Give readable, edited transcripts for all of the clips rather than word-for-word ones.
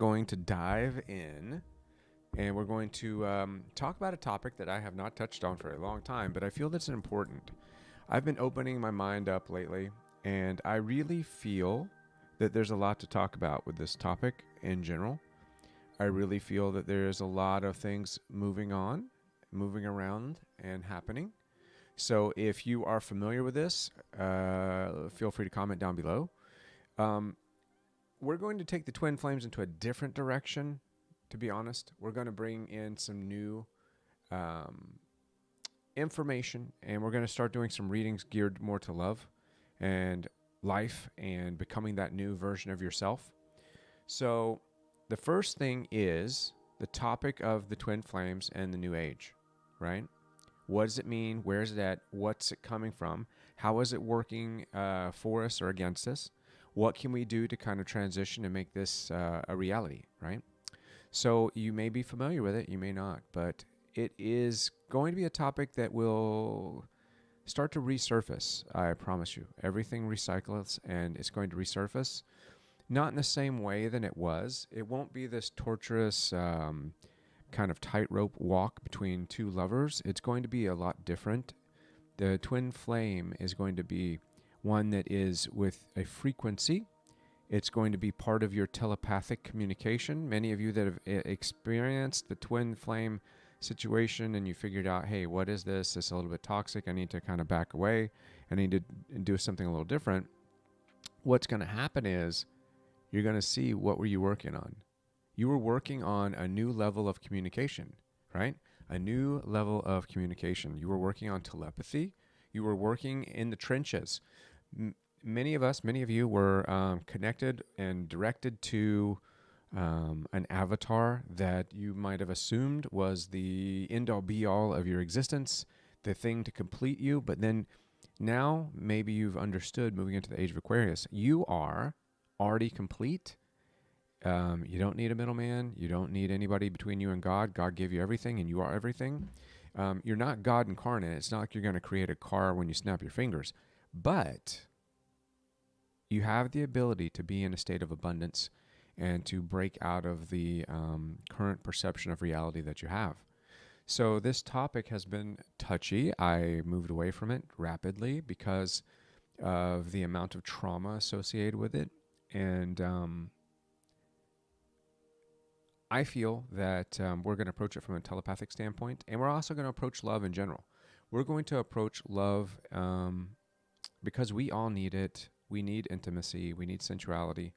going to dive in and we're going to talk about a topic that I have not touched on for a long time, but I feel that's important. I've been opening my mind up lately, and I really feel that there's a lot to talk about with this topic in general. I really feel that there's a lot of things moving around, and happening. So if you are familiar with this, feel free to comment down below. We're going to take the twin flames into a different direction, to be honest. We're going to bring in some new information, and we're going to start doing some readings geared more to love and life and becoming that new version of yourself. So the first thing is the topic of the twin flames and the new age, right? What does it mean? Where is it at? What's it coming from? How is it working for us or against us? What can we do to kind of transition and make this a reality, right? So you may be familiar with it, you may not, but it is going to be a topic that will start to resurface, I promise you. Everything recycles and it's going to resurface. Not in the same way than it was. It won't be this torturous kind of tightrope walk between two lovers. It's going to be a lot different. The twin flame is going to be one that is with a frequency. It's going to be part of your telepathic communication. Many of you that have experienced the twin flame situation and you figured out, hey, what is this? This is a little bit toxic. I need to kind of back away. I need to do something a little different. What's going to happen is you're going to see, what were you working on? You were working on a new level of communication, right? A new level of communication. You were working on telepathy. You were working in the trenches. Many of you were connected and directed to an avatar that you might have assumed was the end-all be-all of your existence, the thing to complete you. But then now maybe you've understood, moving into the Age of Aquarius, you are already complete. You don't need a middleman. You don't need anybody between you and God. God gave you everything and you are everything. You're not God incarnate. It's not like you're going to create a car when you snap your fingers. But you have the ability to be in a state of abundance and to break out of the current perception of reality that you have. So this topic has been touchy. I moved away from it rapidly because of the amount of trauma associated with it. And I feel that we're going to approach it from a telepathic standpoint, and we're also going to approach love in general. We're going to approach love because we all need it. We need intimacy. We need sensuality.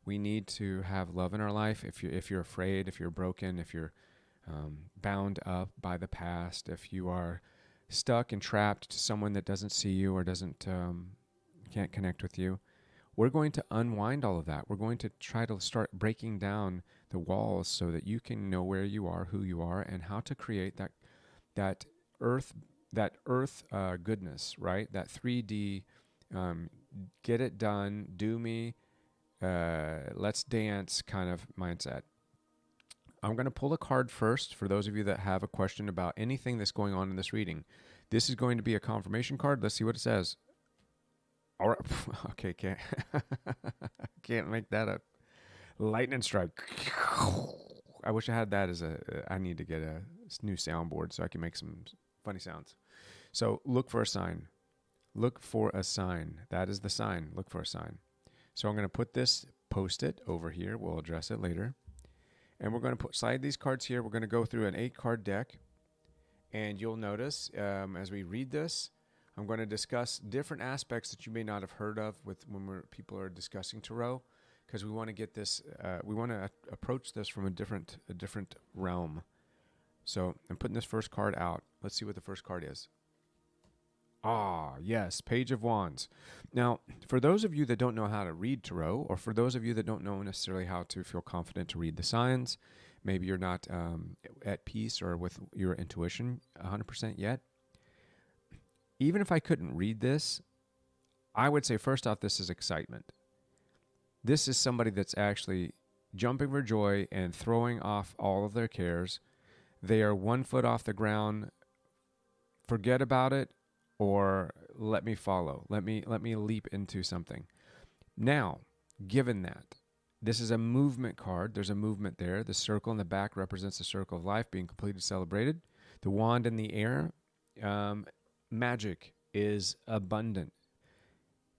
We need to have love in our life. If you're afraid, if you're broken, if you're bound up by the past, if you are stuck and trapped to someone that doesn't see you or can't connect with you, we're going to unwind all of that. We're going to try to start breaking down the walls so that you can know where you are, who you are, and how to create that earth goodness, right? That 3D, get it done, do me, let's dance kind of mindset. I'm going to pull a card first for those of you that have a question about anything that's going on in this reading. This is going to be a confirmation card. Let's see what it says. All right. Okay, can't make that a lightning strike. I wish I had that I need to get a new soundboard so I can make some funny sounds. So look for a sign. Look for a sign. That is the sign. Look for a sign. So I'm going to put this post-it over here. We'll address it later. And we're going to slide these cards here. We're going to go through an 8-card deck. And you'll notice as we read this, I'm going to discuss different aspects that you may not have heard of when people are discussing tarot, because we want to get this. We want to approach this from a different realm. So I'm putting this first card out. Let's see what the first card is. Ah, yes, Page of Wands. Now, for those of you that don't know how to read tarot, or for those of you that don't know necessarily how to feel confident to read the signs, maybe you're not at peace or with your intuition 100% yet. Even if I couldn't read this, I would say first off, this is excitement. This is somebody that's actually jumping for joy and throwing off all of their cares. They are 1 foot off the ground. Forget about it, or let me follow. Let me leap into something. Now, given that, This is a movement card. There's a movement there. The circle in the back represents the circle of life being completed, celebrated. The wand in the air, magic is abundant.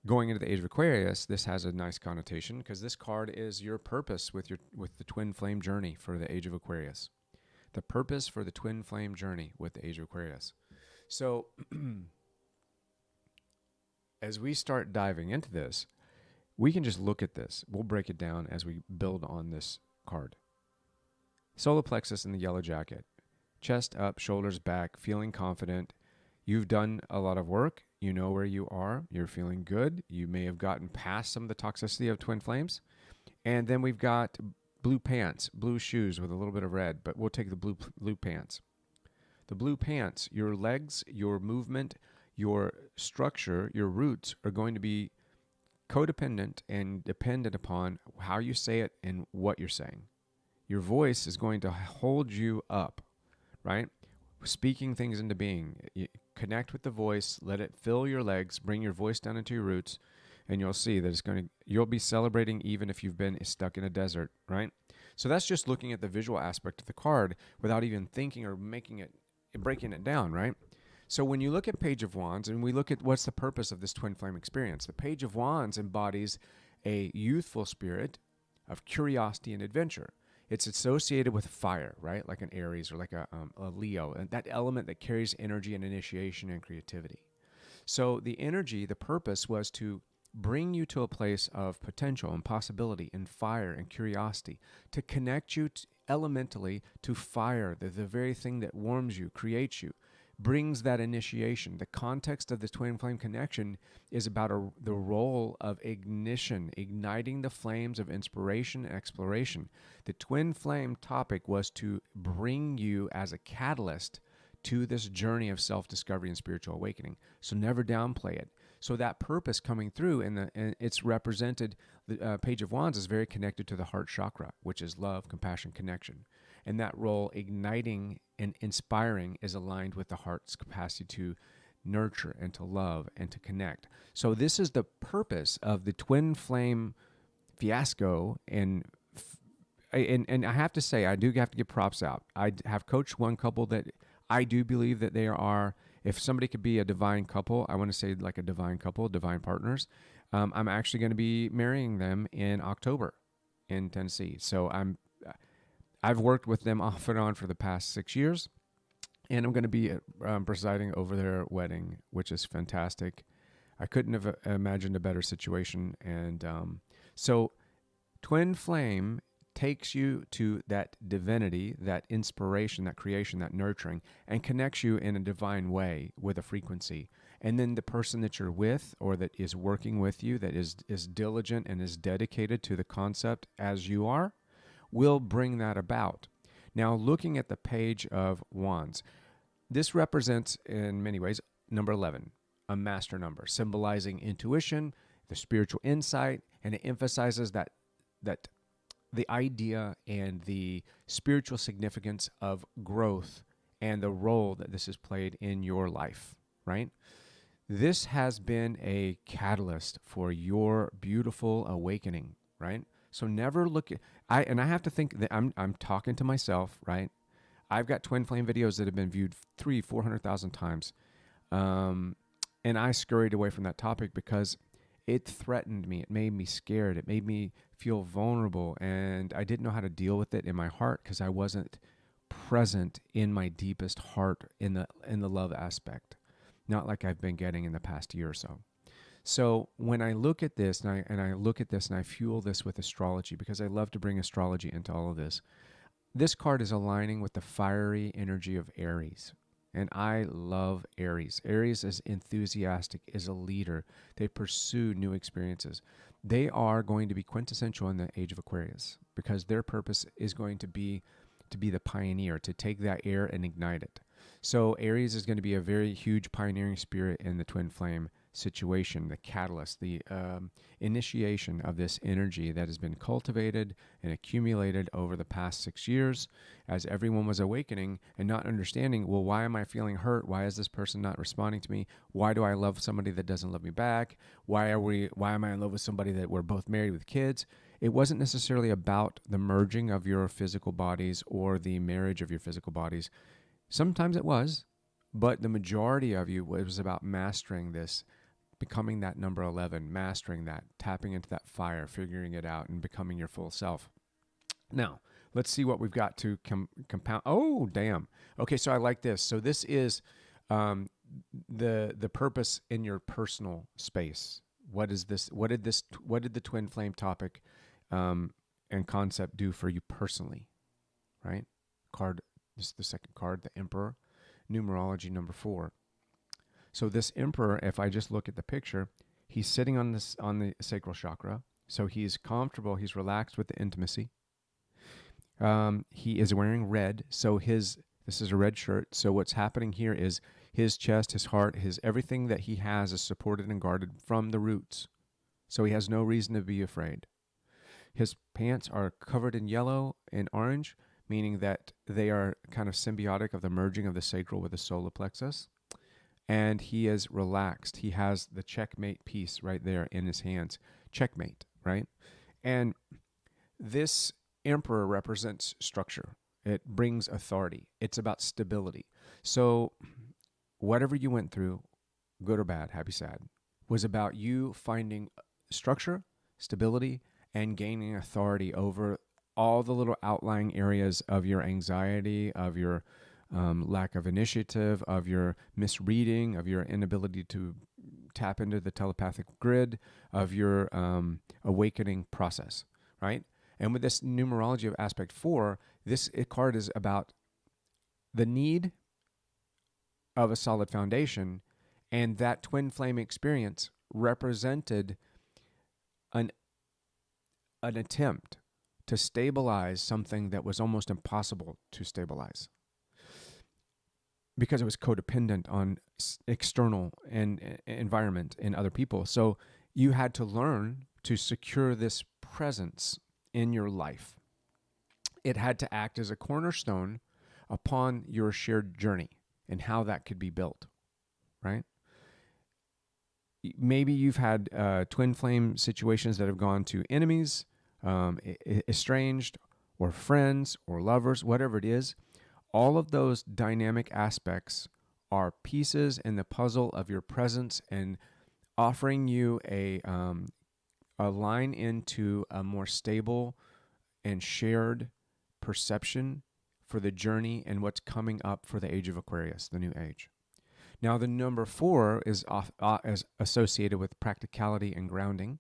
Going into the Age of Aquarius, this has a nice connotation because this card is your purpose with the twin flame journey for the Age of Aquarius. The purpose for the twin flame journey with the Age of Aquarius. So as we start diving into this, we can just look at this. We'll break it down as we build on this card. Solar plexus in the yellow jacket. Chest up, shoulders back, feeling confident. You've done a lot of work. You know where you are. You're feeling good. You may have gotten past some of the toxicity of twin flames. And then we've got blue pants, blue shoes with a little bit of red, but we'll take the blue pants. The blue pants, your legs, your movement, your structure, your roots are going to be codependent and dependent upon how you say it and what you're saying. Your voice is going to hold you up, right? Speaking things into being. You connect with the voice, let it fill your legs, bring your voice down into your roots, and you'll see that you'll be celebrating even if you've been stuck in a desert, right? So that's just looking at the visual aspect of the card without even thinking or breaking it down, right? So when you look at Page of Wands and we look at what's the purpose of this twin flame experience, the Page of Wands embodies a youthful spirit of curiosity and adventure. It's associated with fire, right? Like an Aries or like a Leo, and that element that carries energy and initiation and creativity. So the energy, the purpose was to bring you to a place of potential and possibility and fire and curiosity, to connect you elementally to fire, the very thing that warms you, creates you, brings that initiation. The context of the twin flame connection is about the role of ignition, igniting the flames of inspiration and exploration. The twin flame topic was to bring you as a catalyst to this journey of self-discovery and spiritual awakening. So never downplay it. So that purpose coming through, and it's represented, the Page of Wands is very connected to the heart chakra, which is love, compassion, connection. And that role, igniting and inspiring, is aligned with the heart's capacity to nurture and to love and to connect. So this is the purpose of the twin flame fiasco. And I have to say, I do have to give props out. I have coached one couple that I do believe that they are, if somebody could be a divine couple, I want to say like a divine couple, divine partners. I'm actually going to be marrying them in October in Tennessee. So I've worked with them off and on for the past 6 years, and I'm going to be presiding over their wedding, which is fantastic. I couldn't have imagined a better situation. And so twin flame takes you to that divinity, that inspiration, that creation, that nurturing, and connects you in a divine way with a frequency. And then the person that you're with or that is working with you, that is diligent and is dedicated to the concept as you are, will bring that about. Now, looking at the Page of Wands, this represents in many ways number 11, a master number, symbolizing intuition, the spiritual insight, and it emphasizes that the idea and the spiritual significance of growth and the role that this has played in your life, right? This has been a catalyst for your beautiful awakening, right? So never look at, I have to think that I'm talking to myself, right? I've got twin flame videos that have been viewed 400,000 times. And I scurried away from that topic because it threatened me. It made me scared. It made me feel vulnerable. And I didn't know how to deal with it in my heart because I wasn't present in my deepest heart in the love aspect. Not like I've been getting in the past year or so. So when I look at this and I fuel this with astrology because I love to bring astrology into all of this. This card is aligning with the fiery energy of Aries. And I love Aries. Aries is enthusiastic, is a leader. They pursue new experiences. They are going to be quintessential in the Age of Aquarius because their purpose is going to be the pioneer, to take that air and ignite it. So Aries is going to be a very huge pioneering spirit in the twin flame situation, the catalyst, the initiation of this energy that has been cultivated and accumulated over the past 6 years as everyone was awakening and not understanding, well, why am I feeling hurt? Why is this person not responding to me? Why do I love somebody that doesn't love me back? Why am I in love with somebody that we're both married with kids? It wasn't necessarily about the merging of your physical bodies or the marriage of your physical bodies. Sometimes it was, but the majority of you was about mastering this, becoming that number 11, mastering that, tapping into that fire, figuring it out, and becoming your full self. Now, let's see what we've got to compound. Oh, damn. Okay, so I like this. So this is the purpose in your personal space. What is this? What did the twin flame topic and concept do for you personally? Right? This is the second card, the Emperor, numerology number 4. So this Emperor, if I just look at the picture, he's sitting on the sacral chakra. So he's comfortable, he's relaxed with the intimacy. He is wearing red. So this is a red shirt. So what's happening here is his chest, his heart, his everything that he has is supported and guarded from the roots. So he has no reason to be afraid. His pants are covered in yellow and orange, meaning that they are kind of symbiotic of the merging of the sacral with the solar plexus. And he is relaxed. He has the checkmate piece right there in his hands. Checkmate, right? And this Emperor represents structure. It brings authority. It's about stability. So whatever you went through, good or bad, happy, sad, was about you finding structure, stability, and gaining authority over all the little outlying areas of your anxiety, of your lack of initiative, of your misreading, of your inability to tap into the telepathic grid, of your awakening process, right? And with this numerology of aspect 4, this card is about the need of a solid foundation, and that twin flame experience represented an attempt to stabilize something that was almost impossible to stabilize because it was codependent on external and environment and other people. So you had to learn to secure this presence in your life. It had to act as a cornerstone upon your shared journey and how that could be built, right? Maybe you've had twin flame situations that have gone to enemies, estranged, or friends, or lovers, whatever it is. All of those dynamic aspects are pieces in the puzzle of your presence and offering you a line into a more stable and shared perception for the journey and what's coming up for the Age of Aquarius, the new age. Now, the number 4 is associated with practicality and grounding.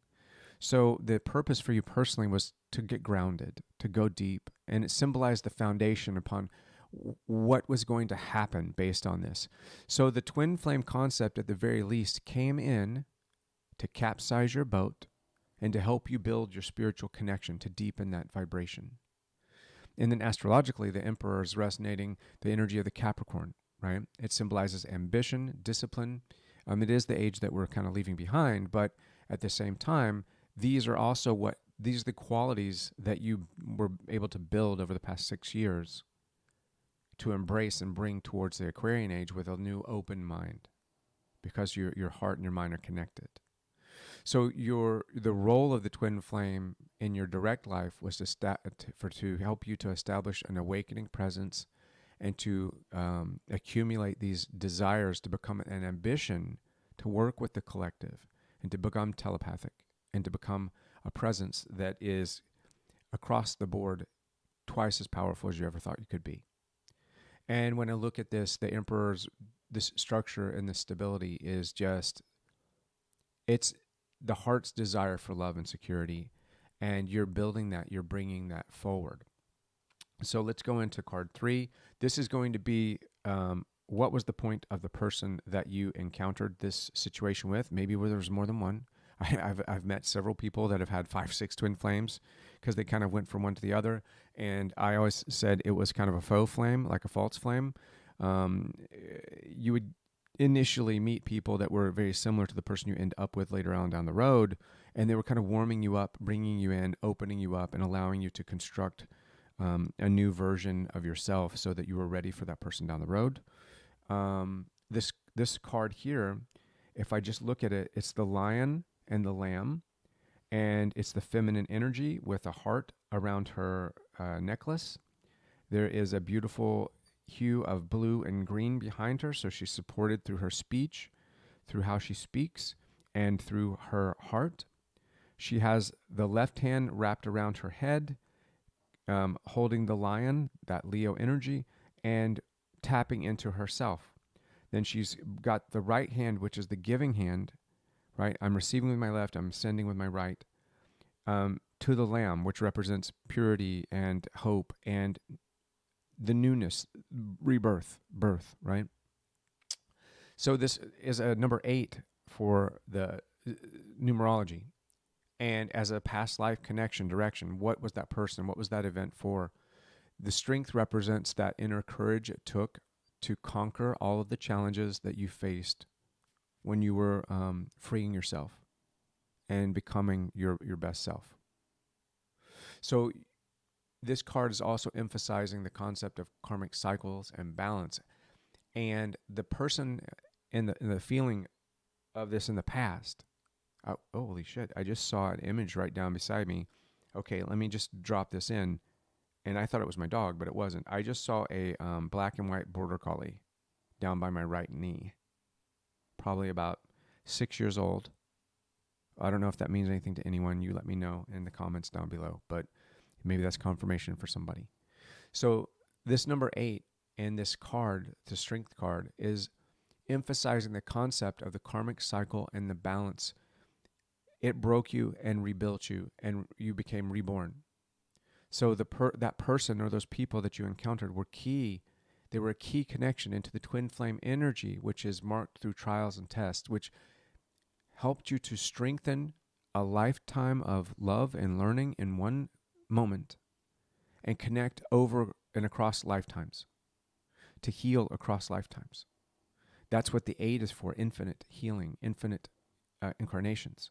So the purpose for you personally was to get grounded, to go deep, and it symbolized the foundation upon what was going to happen based on this. So the twin flame concept, at the very least, came in to capsize your boat and to help you build your spiritual connection, to deepen that vibration. And then astrologically, the Emperor is resonating the energy of the Capricorn, right? It symbolizes ambition, discipline. It is the age that we're kind of leaving behind, but at the same time, these are the qualities that you were able to build over the past 6 years to embrace and bring towards the Aquarian age with a new open mind, because your heart and your mind are connected. So the role of the twin flame in your direct life was to help you to establish an awakening presence and to accumulate these desires, to become an ambition to work with the collective and to become telepathic and to become a presence that is across the board twice as powerful as you ever thought you could be. And when I look at this structure and the stability is it's the heart's desire for love and security, and you're building that, you're bringing that forward. So let's go into card 3. This is going to be what was the point of the person that you encountered this situation with? Maybe where there was more than one. I've met several people that have had 5, 6 twin flames because they kind of went from one to the other. And I always said it was kind of a faux flame, like a false flame. You would initially meet people that were very similar to the person you end up with later on down the road. And they were kind of warming you up, bringing you in, opening you up, and allowing you to construct a new version of yourself so that you were ready for that person down the road. This card here, if I just look at it, it's the lion and the lamb, and it's the feminine energy with a heart around her necklace. There is a beautiful hue of blue and green behind her, so she's supported through her speech, through how she speaks, and through her heart. She has the left hand wrapped around her head, holding the lion, that Leo energy, and tapping into herself. Then she's got the right hand, which is the giving hand, right? I'm receiving with my left, I'm sending with my right, to the lamb, which represents purity and hope and the newness, rebirth, birth, right? So this is a number 8 for the numerology. And as a past life connection, direction, what was that person? What was that event for? The strength represents that inner courage it took to conquer all of the challenges that you faced when you were freeing yourself and becoming your best self. So this card is also emphasizing the concept of karmic cycles and balance. And the person in the feeling of this in the past, oh, holy shit, I just saw an image right down beside me. Okay, let me just drop this in. And I thought it was my dog, but it wasn't. I just saw a black and white border collie down by my right knee, probably about 6 years old. I don't know if that means anything to anyone. You let me know in the comments down below, but maybe that's confirmation for somebody. So this number 8 and this card, the strength card, is emphasizing the concept of the karmic cycle and the balance. It broke you and rebuilt you, and you became reborn. So that person or those people that you encountered were key. They were a key connection into the twin flame energy, which is marked through trials and tests, which helped you to strengthen a lifetime of love and learning in one moment and connect over and across lifetimes, to heal across lifetimes. That's what the 8 is for, infinite healing, infinite incarnations.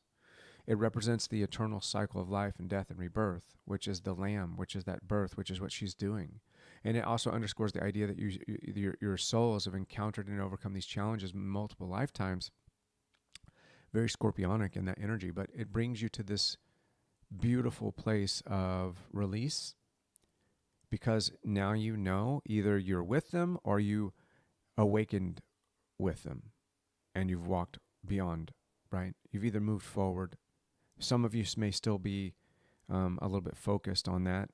It represents the eternal cycle of life and death and rebirth, which is the lamb, which is that birth, which is what she's doing. And it also underscores the idea that your souls have encountered and overcome these challenges multiple lifetimes. Very scorpionic in that energy, but it brings you to this beautiful place of release, because now you know either you're with them or you awakened with them and you've walked beyond, right? You've either moved forward. Some of you may still be a little bit focused on that,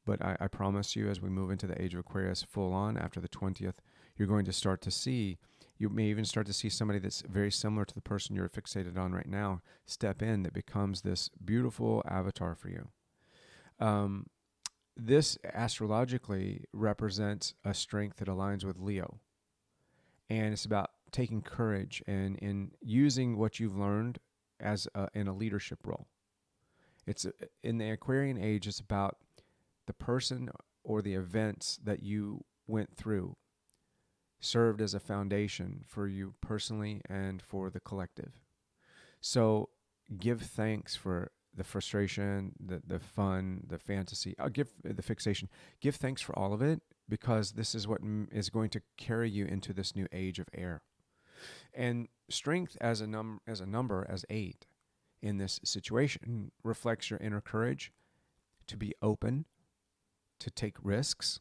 but I promise you, as we move into the Age of Aquarius full on after the 20th, you're going to start to see, you may even start to see somebody that's very similar to the person you're fixated on right now step in, that becomes this beautiful avatar for you. This astrologically represents a strength that aligns with Leo. And it's about taking courage and in using what you've learned as in a leadership role. It's in the Aquarian age, it's about the person or the events that you went through served as a foundation for you personally and for the collective. So give thanks for the frustration, the fun, the fantasy. I'll give the fixation. Give thanks for all of it, because this is what is going to carry you into this new age of air. And strength as a number, as 8 in this situation, reflects your inner courage to be open, to take risks,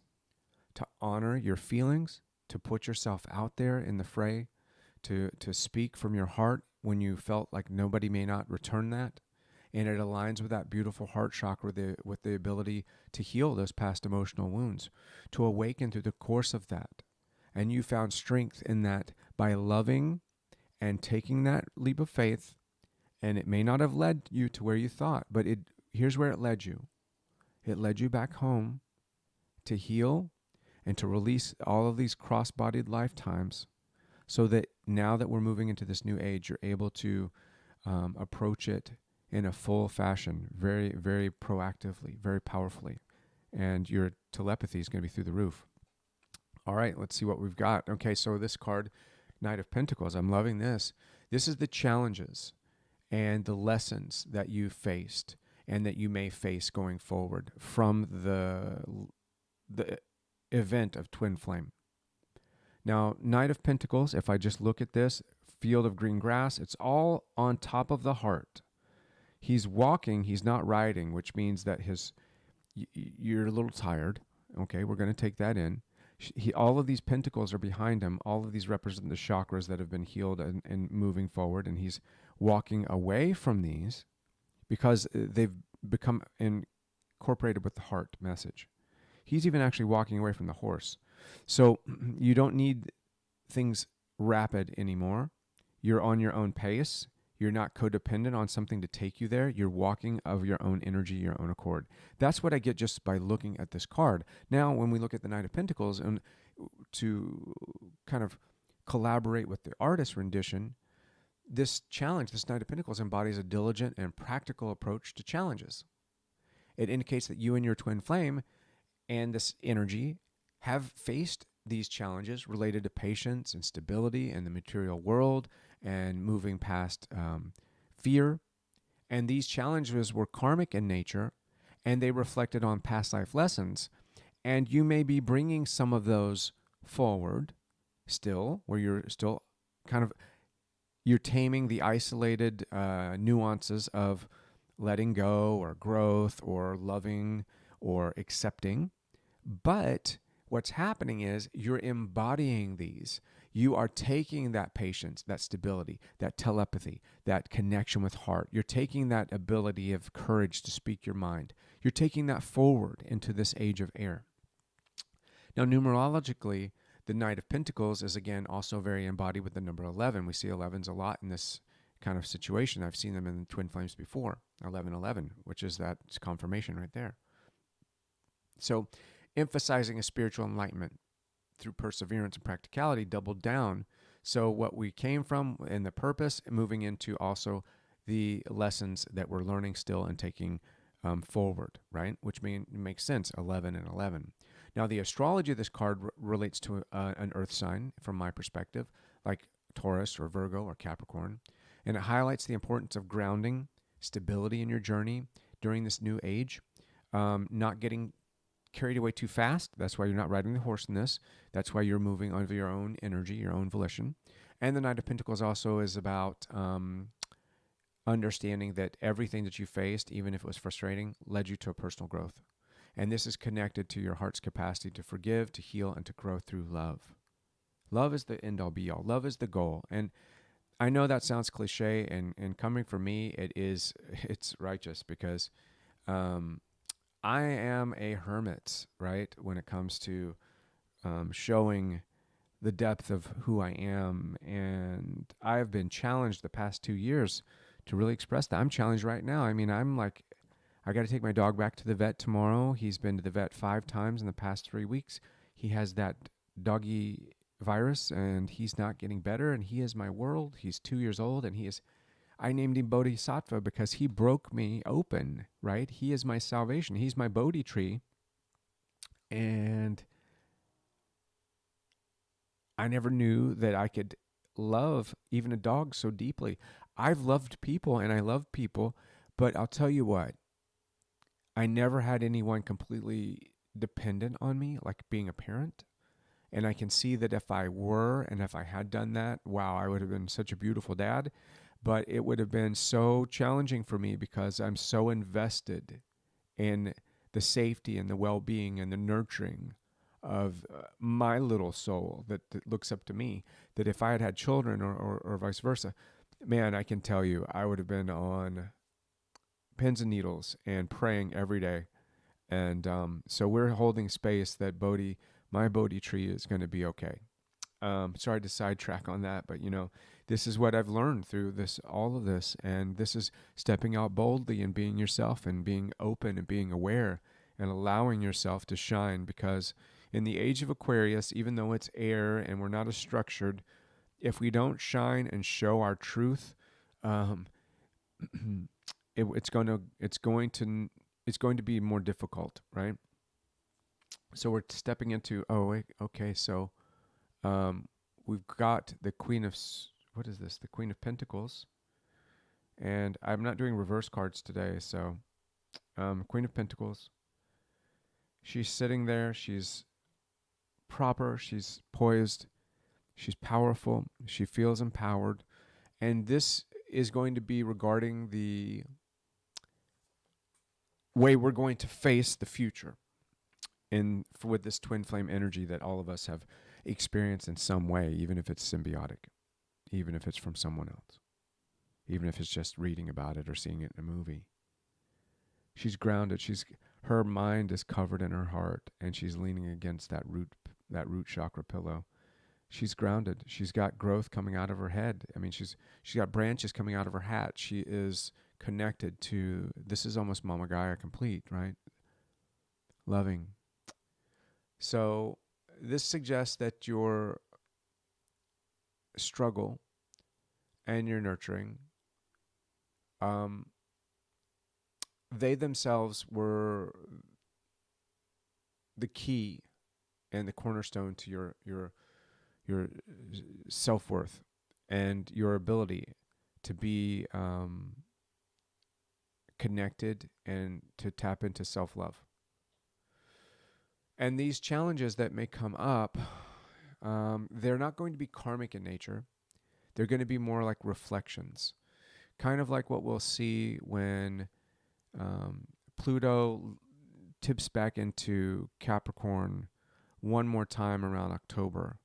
to honor your feelings, to put yourself out there in the fray, to speak from your heart when you felt like nobody may not return that. And it aligns with that beautiful heart chakra with the ability to heal those past emotional wounds, to awaken through the course of that. And you found strength in that by loving and taking that leap of faith. And it may not have led you to where you thought, but here's where it led you. It led you back home to heal and to release all of these cross-bodied lifetimes, so that now that we're moving into this new age, you're able to approach it in a full fashion, very, very proactively, very powerfully. And your telepathy is going to be through the roof. All right, let's see what we've got. Okay, so this card, Knight of Pentacles, I'm loving this. This is the challenges and the lessons that you faced and that you may face going forward from the event of twin flame. Now, Knight of Pentacles, if I just look at this field of green grass, it's all on top of the heart. He's walking, he's not riding, which means that you're a little tired. Okay, we're going to take that in. All of these pentacles are behind him. All of these represent the chakras that have been healed and moving forward. And he's walking away from these because they've become incorporated with the heart message. He's even actually walking away from the horse. So you don't need things rapid anymore. You're on your own pace. You're not codependent on something to take you there. You're walking of your own energy, your own accord. That's what I get just by looking at this card. Now, when we look at the Knight of Pentacles and to kind of collaborate with the artist rendition, this challenge, this Knight of Pentacles embodies a diligent and practical approach to challenges. It indicates that you and your twin flame and this energy have faced these challenges related to patience and stability in the material world and moving past fear. And these challenges were karmic in nature, and they reflected on past life lessons. And you may be bringing some of those forward still, where you're still you're taming the isolated nuances of letting go or growth or loving or accepting. But what's happening is you're embodying these. You are taking that patience, that stability, that telepathy, that connection with heart. You're taking that ability of courage to speak your mind. You're taking that forward into this age of air. Now, numerologically, the Knight of Pentacles is, again, also very embodied with the number 11. We see 11s a lot in this kind of situation. I've seen them in twin flames before, 1111, which is that confirmation right there. So emphasizing a spiritual enlightenment through perseverance and practicality doubled down. So what we came from and the purpose, moving into also the lessons that we're learning still and taking forward, right? Which makes sense, 11 and 11. Now, the astrology of this card relates to an earth sign from my perspective, like Taurus or Virgo or Capricorn. And it highlights the importance of grounding, stability in your journey during this new age, not getting carried away too fast. That's why you're not riding the horse in this. That's why you're moving under your own energy, your own volition. And the Knight of Pentacles also is about understanding that everything that you faced, even if it was frustrating, led you to a personal growth. And this is connected to your heart's capacity to forgive, to heal, and to grow through love. Love is the end all be all. Love is the goal. And I know that sounds cliche, and coming from me, it's righteous because I am a hermit, right? When it comes to showing the depth of who I am. And I've been challenged the past 2 years to really express that. I'm challenged right now. I mean, I'm like, I got to take my dog back to the vet tomorrow. He's been to the vet 5 times in the past 3 weeks. He has that doggy virus and he's not getting better. And he is my world. He's 2 years old and I named him Bodhisattva because he broke me open, right? He is my salvation. He's my Bodhi tree. And I never knew that I could love even a dog so deeply. I've loved people and I love people, but I'll tell you what, I never had anyone completely dependent on me, like being a parent. And I can see that if I were, and if I had done that, wow, I would have been such a beautiful dad. But it would have been so challenging for me because I'm so invested in the safety and the well-being and the nurturing of my little soul that looks up to me, that if I had had children or vice versa, man, I can tell you, I would have been on pins and needles and praying every day. And so we're holding space that my Bodhi tree is going to be okay. Sorry to sidetrack on that, but this is what I've learned through all of this. And this is stepping out boldly and being yourself and being open and being aware and allowing yourself to shine, because in the age of Aquarius, even though it's air and we're not as structured, if we don't shine and show our truth, it's going to be more difficult, right? So we're stepping into, so we've got the Queen of, what is this? The Queen of Pentacles. And I'm not doing reverse cards today, so Queen of Pentacles. She's sitting there. She's proper. She's poised. She's powerful. She feels empowered. And this is going to be regarding the way we're going to face the future with this twin flame energy that all of us have experienced in some way, even if it's symbiotic, even if it's from someone else, even if it's just reading about it or seeing it in a movie. She's grounded. Her mind is covered in her heart, and she's leaning against that root chakra pillow. She's grounded. She's got growth coming out of her head. I mean, she's got branches coming out of her hat. She is connected to, this is almost Mama Gaia complete, right? Loving. So this suggests that your struggle and your nurturing, they themselves were the key and the cornerstone to your self-worth and your ability to be connected and to tap into self-love. And these challenges that may come up, they're not going to be karmic in nature. They're going to be more like reflections, kind of like what we'll see when Pluto tips back into Capricorn one more time around October.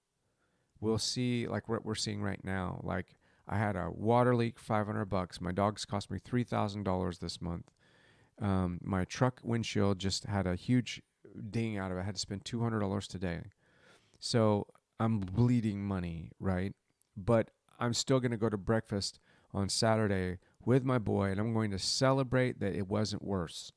We'll see like what we're seeing right now. Like, I had a water leak, $500. My dogs cost me $3,000 this month. My truck windshield just had a huge ding out of it. I had to spend $200 today. So I'm bleeding money, right? But I'm still going to go to breakfast on Saturday with my boy, and I'm going to celebrate that it wasn't worse.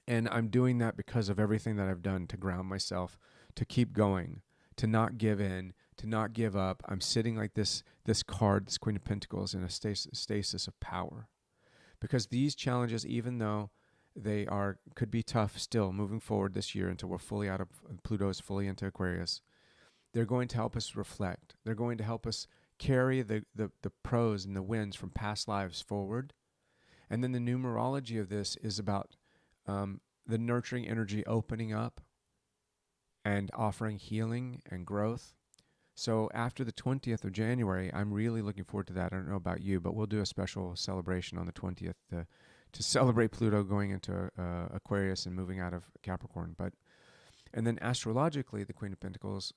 And I'm doing that because of everything that I've done to ground myself, to keep going, to not give in, to not give up. I'm sitting like this card, this Queen of Pentacles, in a stasis of power. Because these challenges, even though they could be tough still moving forward this year until we're fully out of, Pluto is fully into Aquarius, they're going to help us reflect. They're going to help us carry the pros and the wins from past lives forward. And then the numerology of this is about the nurturing energy opening up and offering healing and growth. So after the 20th of January, I'm really looking forward to that. I don't know about you, but we'll do a special celebration on the 20th to celebrate Pluto going into Aquarius and moving out of Capricorn. And then astrologically, the Queen of Pentacles,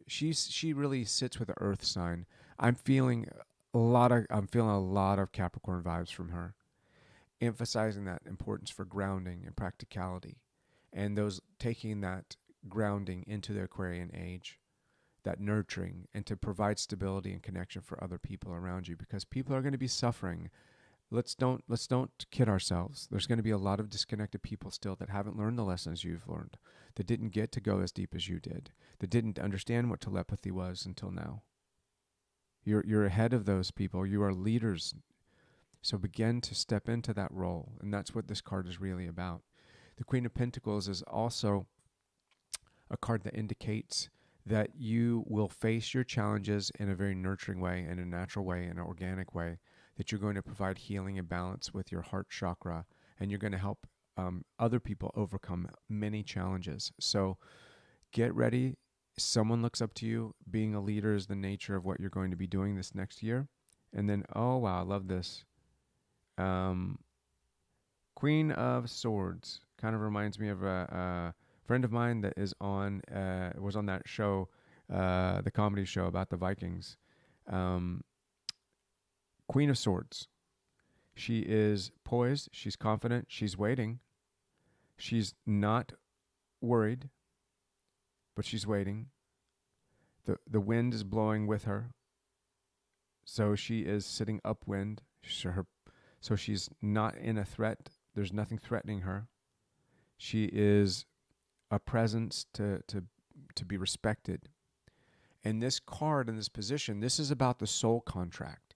she really sits with the Earth sign. I'm feeling a lot of Capricorn vibes from her, emphasizing that importance for grounding and practicality, and those taking that grounding into the Aquarian age, that nurturing, and to provide stability and connection for other people around you, because people are going to be suffering. Let's don't kid ourselves. There's going to be a lot of disconnected people still that haven't learned the lessons you've learned, that didn't get to go as deep as you did, that didn't understand what telepathy was until now. You're ahead of those people. You are leaders. So begin to step into that role, and that's what this card is really about. The Queen of Pentacles is also a card that indicates that you will face your challenges in a very nurturing way, in a natural way, in an organic way, that you're going to provide healing and balance with your heart chakra, and you're going to help other people overcome many challenges. So get ready. Someone looks up to you. Being a leader is the nature of what you're going to be doing this next year. And then, oh wow, I love this. Queen of Swords kind of reminds me of a friend of mine that was on that show, the comedy show about the Vikings. Queen of Swords. She is poised. She's confident. She's waiting. She's not worried, but she's waiting. The wind is blowing with her, so she is sitting upwind. So she's not in a threat. There's nothing threatening her. She is a presence to be respected. And this card in this position, this is about the soul contract.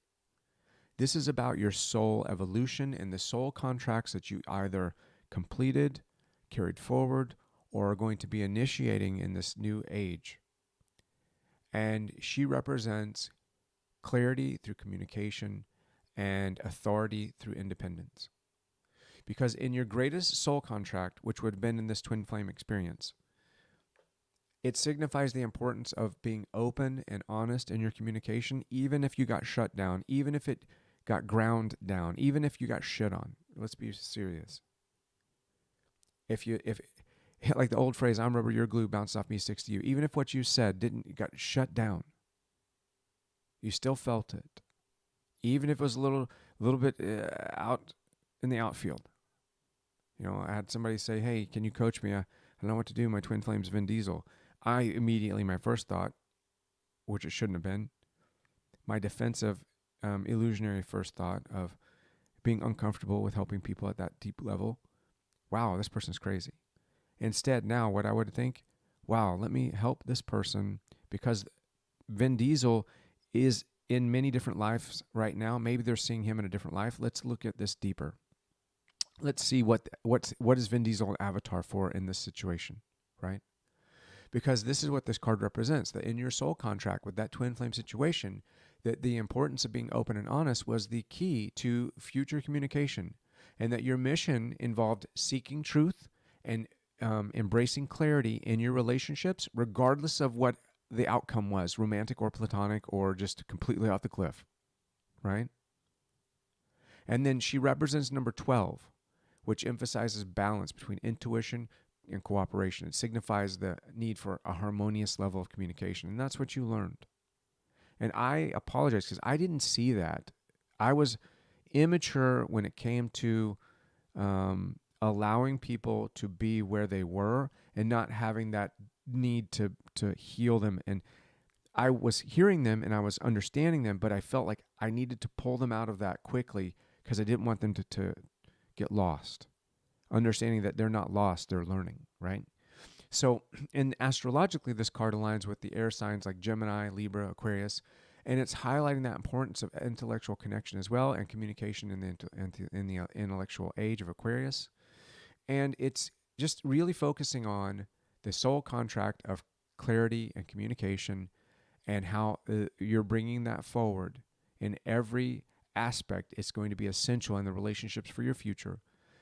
This is about your soul evolution and the soul contracts that you either completed, carried forward, or are going to be initiating in this new age. And she represents clarity through communication and authority through independence. Because in your greatest soul contract, which would have been in this twin flame experience, it signifies the importance of being open and honest in your communication, even if you got shut down, even if it got ground down, even if you got shit on. Let's be serious. If like the old phrase, I'm rubber, you're glue, bounced off me, sticks to you. Even if what you said got shut down, you still felt it. Even if it was a little bit out in the outfield. You know, I had somebody say, "Hey, can you coach me? I don't know what to do. My twin flame's Vin Diesel." I immediately, my first thought, which it shouldn't have been, my defensive, illusionary first thought of being uncomfortable with helping people at that deep level. Wow, this person's crazy. Instead, now what I would think, wow, let me help this person, because Vin Diesel is in many different lives right now. Maybe they're seeing him in a different life. Let's look at this deeper. Let's see what is Vin Diesel an avatar for in this situation, right? Because this is what this card represents, that in your soul contract with that twin flame situation, that the importance of being open and honest was the key to future communication, and that your mission involved seeking truth and embracing clarity in your relationships, regardless of what the outcome was, romantic or platonic or just completely off the cliff, right? And then she represents number 12, which emphasizes balance between intuition and cooperation. It signifies the need for a harmonious level of communication. And that's what you learned. And I apologize because I didn't see that. I was immature when it came to allowing people to be where they were and not having that need to heal them. And I was hearing them and I was understanding them, but I felt like I needed to pull them out of that quickly because I didn't want them to get lost. Understanding that they're not lost, they're learning, right? So, and astrologically, this card aligns with the air signs like Gemini, Libra, Aquarius, and it's highlighting that importance of intellectual connection as well and communication in the intellectual age of Aquarius. And it's just really focusing on the soul contract of clarity and communication and how you're bringing that forward in every aspect. It's going to be essential in the relationships for your future,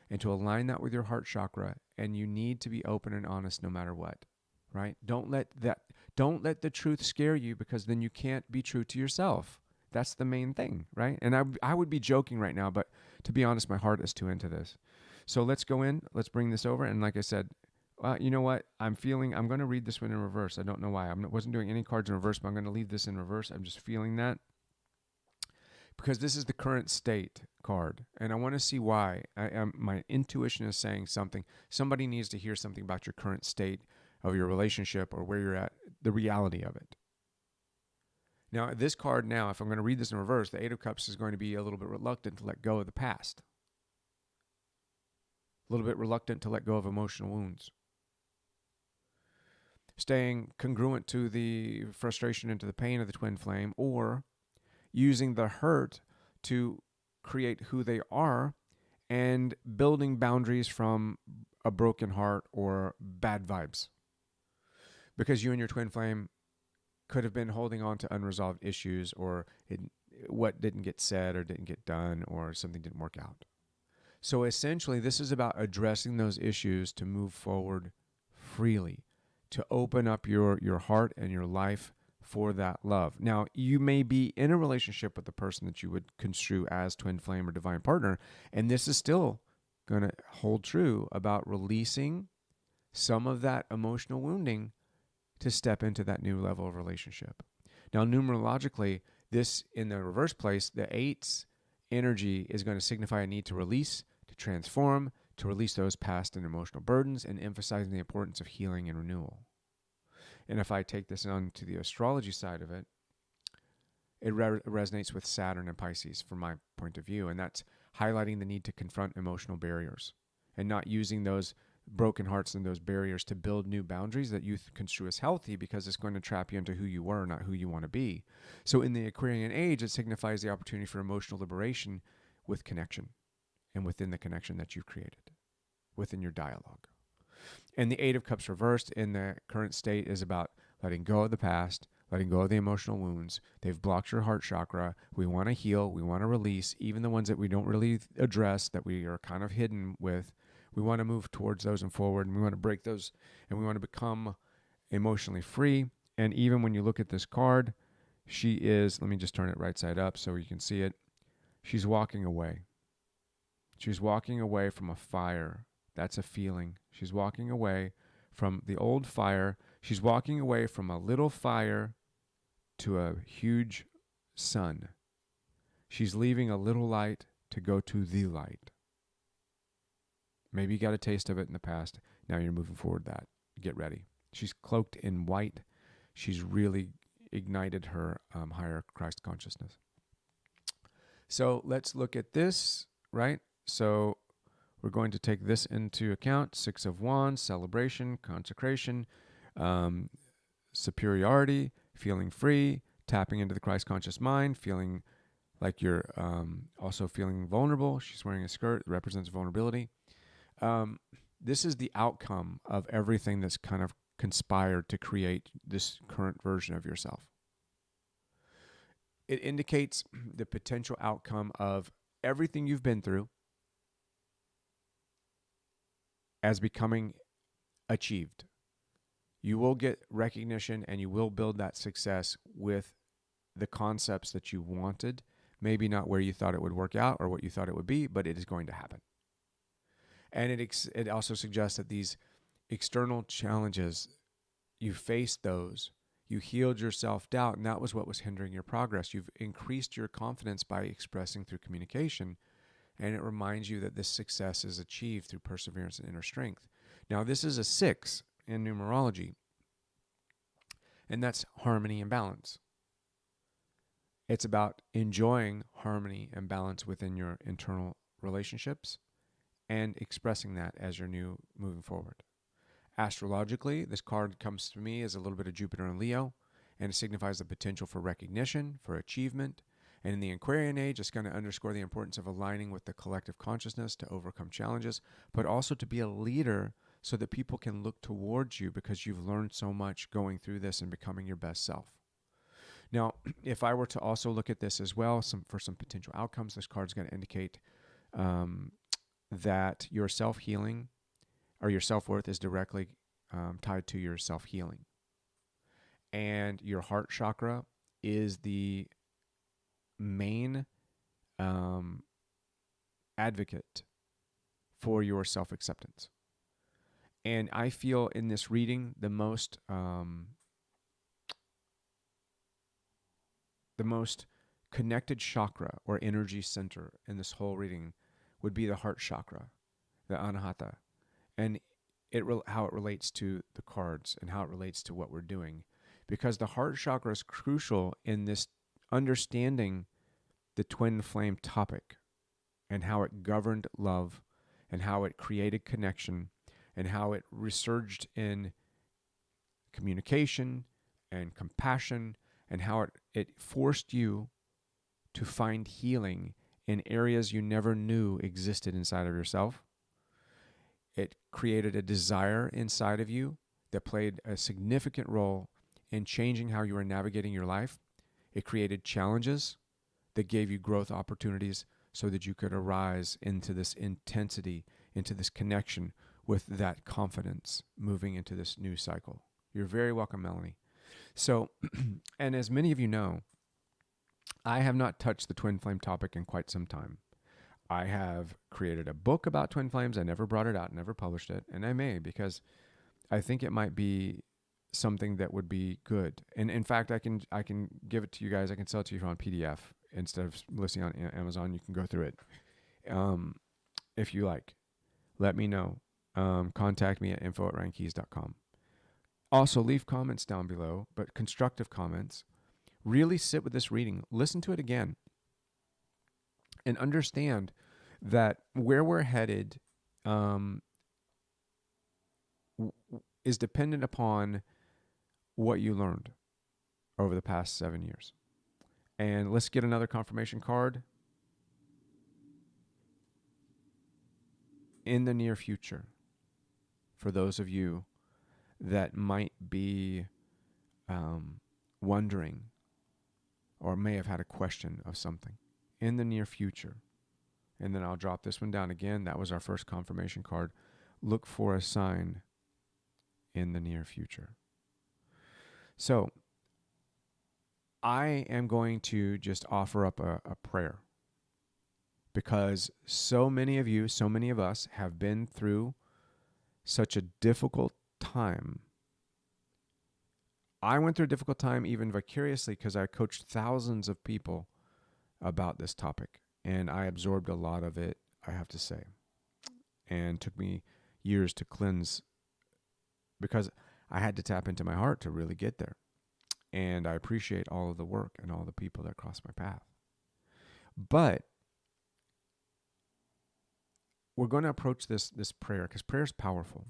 and to align that with your heart chakra. And you need to be open and honest no matter what, right? Don't let the truth scare you, because then you can't be true to yourself. That's the main thing, right? And I would be joking right now, but to be honest, my heart is too into this. So let's go in, let's bring this over. And like I said, you know what? I'm going to read this one in reverse. I don't know why. Wasn't doing any cards in reverse, but I'm going to leave this in reverse. I'm just feeling that, because this is the current state card, and I want to see why. My intuition is saying something. Somebody needs to hear something about your current state of your relationship or where you're at, the reality of it. Now, this card now, if I'm going to read this in reverse, the Eight of Cups is going to be a little bit reluctant to let go of the past. A little bit reluctant to let go of emotional wounds. Staying congruent to the frustration and to the pain of the twin flame, or using the hurt to create who they are and building boundaries from a broken heart or bad vibes. Because you and your twin flame could have been holding on to unresolved issues, or what didn't get said or didn't get done, or something didn't work out. So essentially, this is about addressing those issues to move forward freely, to open up your heart and your life for that love. Now, you may be in a relationship with the person that you would construe as twin flame or divine partner, and this is still going to hold true about releasing some of that emotional wounding to step into that new level of relationship. Now, numerologically, this in the reverse place, the 8's energy is going to signify a need to release, to transform, to release those past and emotional burdens, and emphasizing the importance of healing and renewal. And if I take this on to the astrology side of it, it resonates with Saturn and Pisces from my point of view. And that's highlighting the need to confront emotional barriers and not using those broken hearts and those barriers to build new boundaries that you construe as healthy, because it's going to trap you into who you were, not who you want to be. So in the Aquarian age, it signifies the opportunity for emotional liberation with connection, and within the connection that you've created, within your dialogue. And the Eight of Cups reversed in the current state is about letting go of the past, letting go of the emotional wounds. They've blocked your heart chakra. We want to heal. We want to release, even the ones that we don't really address, that we are kind of hidden with. We want to move towards those and forward, and we want to break those, and we want to become emotionally free. And even when you look at this card, she is, let me just turn it right side up so you can see it. She's walking away. She's walking away from a fire That's a feeling. She's walking away from the old fire. She's walking away from a little fire to a huge sun. She's leaving a little light to go to the light. Maybe you got a taste of it in the past. Now you're moving forward that. Get ready. She's cloaked in white. She's really ignited her higher Christ consciousness. So let's look at this, right? So we're going to take this into account. Six of Wands, celebration, consecration, superiority, feeling free, tapping into the Christ conscious mind, feeling like you're also feeling vulnerable. She's wearing a skirt that represents vulnerability. This is the outcome of everything that's kind of conspired to create this current version of yourself. It indicates the potential outcome of everything you've been through as becoming achieved. You will get recognition and you will build that success with the concepts that you wanted. Maybe not where you thought it would work out or what you thought it would be, but it is going to happen. And it also suggests that these external challenges, you faced those, you healed your self-doubt, and that was what was hindering your progress. You've increased your confidence by expressing through communication, and it reminds you that this success is achieved through perseverance and inner strength. Now, this is a 6 in numerology, and that's harmony and balance. It's about enjoying harmony and balance within your internal relationships and expressing that as you're moving forward. Astrologically, this card comes to me as a little bit of Jupiter and Leo, and it signifies the potential for recognition, for achievement. And in the Aquarian age, it's going to underscore the importance of aligning with the collective consciousness to overcome challenges, but also to be a leader so that people can look towards you because you've learned so much going through this and becoming your best self. Now, if I were to also look at this as well, for some potential outcomes, this card is going to indicate that your self-healing or your self-worth is directly tied to your self-healing. And your heart chakra is the main advocate for your self-acceptance. And I feel in this reading, the most connected chakra or energy center in this whole reading would be the heart chakra, the anahata, and how it relates to the cards and how it relates to what we're doing. Because the heart chakra is crucial in this understanding the twin flame topic and how it governed love and how it created connection and how it resurged in communication and compassion and how it forced you to find healing in areas you never knew existed inside of yourself. It created a desire inside of you that played a significant role in changing how you were navigating your life. It created challenges that gave you growth opportunities so that you could arise into this intensity, into this connection with that confidence moving into this new cycle. You're very welcome, Melanie. So, and as many of you know, I have not touched the twin flame topic in quite some time. I have created a book about twin flames. I never brought it out, never published it, and I may because I think it might be something that would be good. And in fact, I can give it to you guys. I can sell it to you on PDF instead of listing on Amazon. You can go through it if you like. Let me know. Contact me at info@ryankeys.com. Also, leave comments down below, but constructive comments. Really sit with this reading. Listen to it again. And understand that where we're headed is dependent upon what you learned over the past 7 years. And let's get another confirmation card. In the near future, for those of you that might be wondering or may have had a question of something, in the near future, and then I'll drop this one down again. That was our first confirmation card. Look for a sign in the near future. So I am going to just offer up a prayer because so many of you, so many of us have been through such a difficult time. I went through a difficult time even vicariously because I coached thousands of people about this topic, and I absorbed a lot of it, I have to say, and took me years to cleanse because I had to tap into my heart to really get there. And I appreciate all of the work and all the people that crossed my path. But we're going to approach this prayer because prayer is powerful.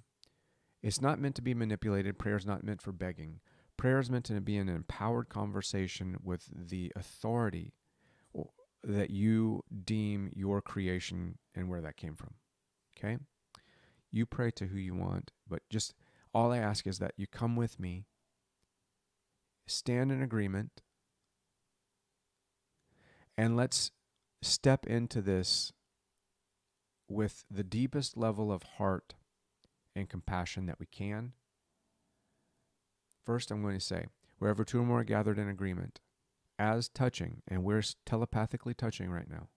It's not meant to be manipulated. Prayer is not meant for begging. Prayer is meant to be an empowered conversation with the authority that you deem your creation and where that came from. Okay? You pray to who you want, but just all I ask is that you come with me, stand in agreement, and let's step into this with the deepest level of heart and compassion that we can. First, I'm going to say, wherever two or more are gathered in agreement, as touching, and we're telepathically touching right now,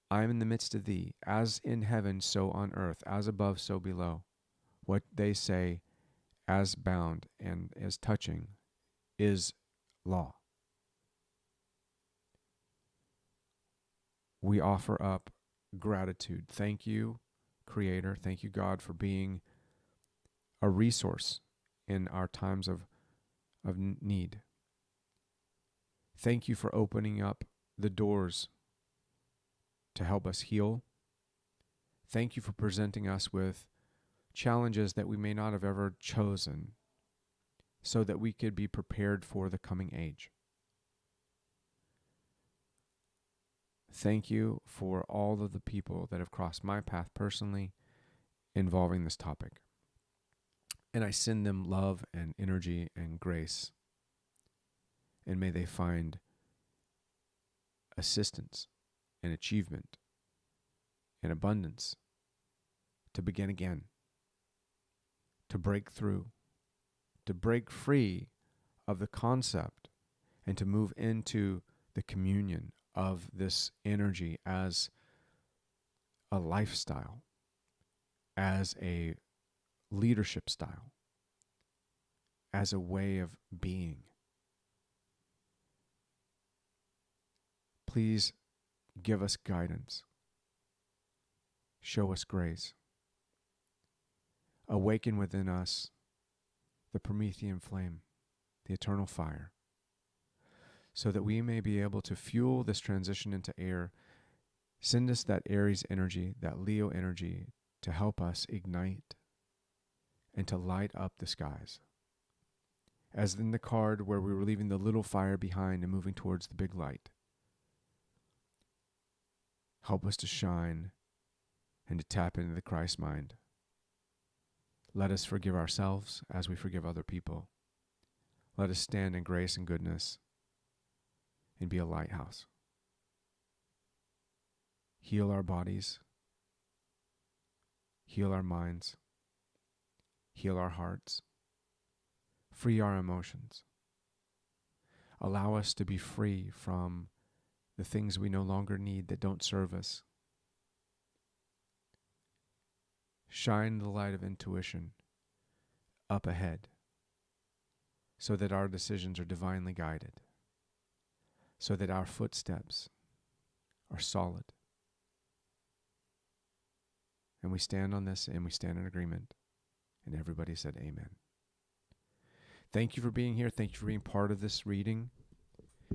I am in the midst of thee, as in heaven, so on earth, as above, so below. What they say, as bound and as touching, is law. We offer up gratitude. Thank you, Creator. Thank you, God, for being a resource in our times of need. Thank you for opening up the doors to help us heal. Thank you for presenting us with challenges that we may not have ever chosen so that we could be prepared for the coming age. Thank you for all of the people that have crossed my path personally involving this topic. And I send them love and energy and grace. And may they find assistance and achievement and abundance to begin again, to break through, to break free of the concept and to move into the communion of this energy as a lifestyle, as a leadership style, as a way of being. Please give us guidance. Show us grace. Awaken within us the Promethean flame, the eternal fire, so that we may be able to fuel this transition into air. Send us that Aries energy, that Leo energy, to help us ignite and to light up the skies. As in the card where we were leaving the little fire behind and moving towards the big light. Help us to shine and to tap into the Christ mind. Let us forgive ourselves as we forgive other people. Let us stand in grace and goodness and be a lighthouse. Heal our bodies. Heal our minds. Heal our hearts. Free our emotions. Allow us to be free from the things we no longer need that don't serve us. Shine the light of intuition up ahead so that our decisions are divinely guided, so that our footsteps are solid. And we stand on this and we stand in agreement. And everybody said amen. Thank you for being here. Thank you for being part of this reading.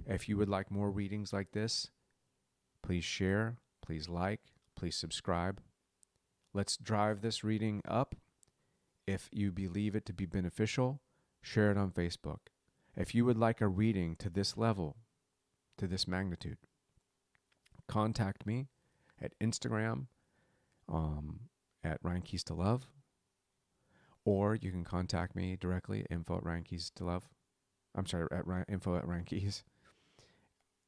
If you would like more readings like this, please share, please like, please subscribe. Let's drive this reading up. If you believe it to be beneficial, share it on Facebook. If you would like a reading to this level, to this magnitude, contact me at Instagram at Ryan Keys to Love, or you can contact me directly, info at Ryan Keys to Love. I'm sorry, info at Ryan Keys,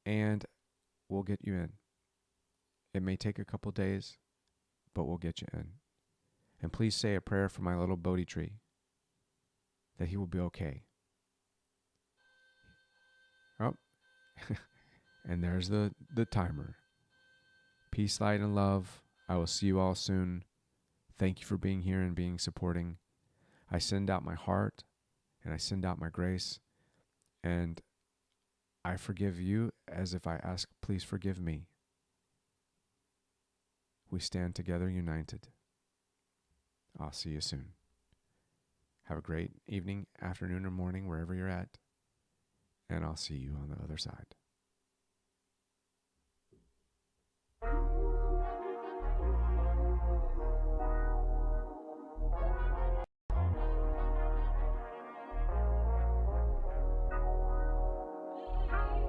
and we'll get you in. It may take a couple days, but we'll get you in. And please say a prayer for my little Bodhi tree, that he will be okay. Oh, and there's the timer. Peace, light, and love. I will see you all soon. Thank you for being here and being supporting. I send out my heart and I send out my grace, and I forgive you as if I ask, please forgive me. We stand together united. I'll see you soon. Have a great evening, afternoon, or morning, wherever you're at, and I'll see you on the other side.